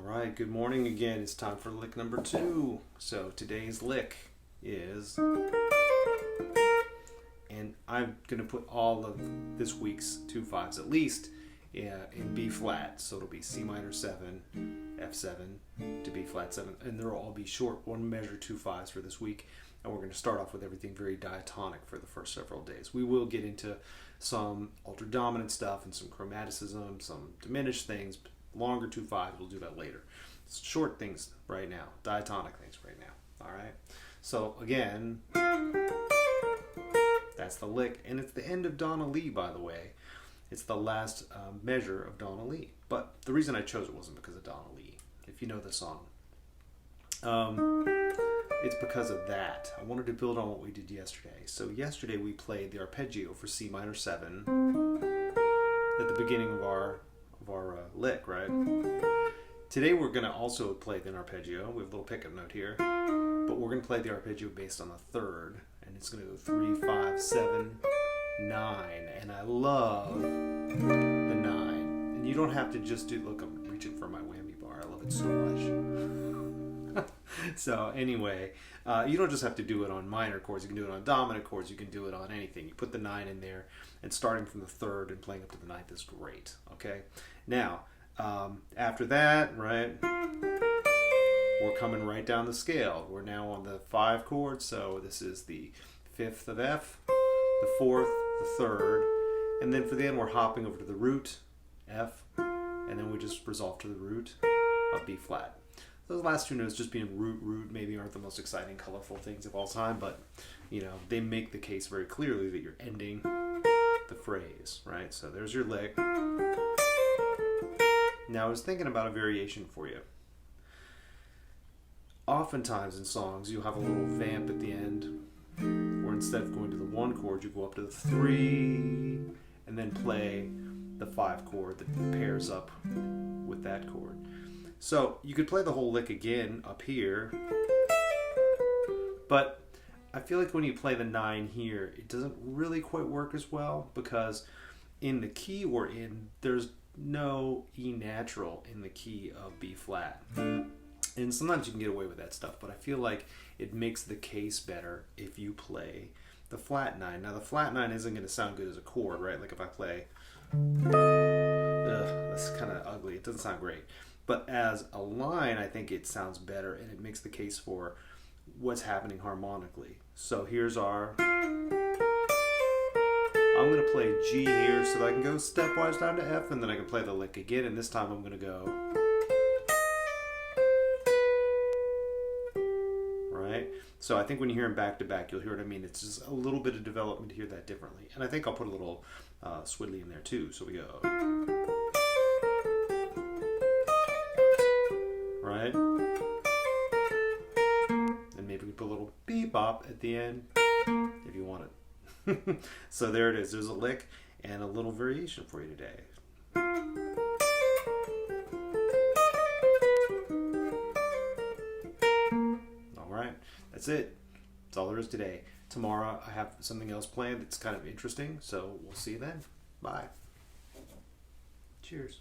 right, good morning again. It's time for lick number 2. So today's lick is, and I'm going to put all of this week's 2/5s at least in B flat. So it'll be C minor 7, F7 to B flat 7, and they'll all be short one measure 2/5s for this week. And we're going to start off with everything very diatonic for the first several days. We will get into some altered dominant stuff and some chromaticism, some diminished things. Longer 2/5s, we'll do that later. It's short things right now, diatonic things right now. All right. So again, that's the lick, and it's the end of Donna Lee, by the way. It's the last measure of Donna Lee. But the reason I chose it wasn't because of Donna Lee. If you know the song, it's because of that. I wanted to build on what we did yesterday. So yesterday we played the arpeggio for C minor 7 at the beginning of our lick, right? Today we're going to also play the arpeggio. We have a little pickup note here, but we're going to play the arpeggio based on the third, and it's going to go 3, 5, 7, 9, and I love the 9. And you don't have to just do. Look, I'm reaching for my whammy bar. I love it so much. So anyway, you don't just have to do it on minor chords. You can do it on dominant chords. You can do it on anything. You put the 9 in there, and starting from the third and playing up to the 9th is great. Okay. Now, after that, right, we're coming right down the scale. We're now on the 5 chords. So this is the 5th of F, the 4th, the 3rd, and then for the end we're hopping over to the root F, and then we just resolve to the root of B flat. Those last two notes, just being root, maybe aren't the most exciting, colorful things of all time, but you know, they make the case very clearly that you're ending the phrase, right? So there's your lick. Now I was thinking about a variation for you. Oftentimes in songs, you'll have a little vamp at the end, where instead of going to the 1 chord, you go up to the 3, and then play the 5 chord that pairs up with that chord. So you could play the whole lick again up here, but I feel like when you play the 9 here, it doesn't really quite work as well, because in the key we're in, there's no E natural in the key of B flat. And sometimes you can get away with that stuff, but I feel like it makes the case better if you play the flat 9. Now the flat 9 isn't going to sound good as a chord, right? Like if I play, that's kind of ugly. It doesn't sound great. But as a line, I think it sounds better, and it makes the case for what's happening harmonically. So here's our, I'm going to play G here so that I can go stepwise down to F, and then I can play the lick again, and this time I'm going to go, right? So I think when you hear them back to back, you'll hear what I mean. It's just a little bit of development to hear that differently. And I think I'll put a little swiddly in there too. So we go, right? And maybe we put a little bebop at the end if you want it. So there it is. There's a lick and a little variation for you today. All right. That's it. That's all there is today. Tomorrow I have something else planned that's kind of interesting. So we'll see you then. Bye. Cheers.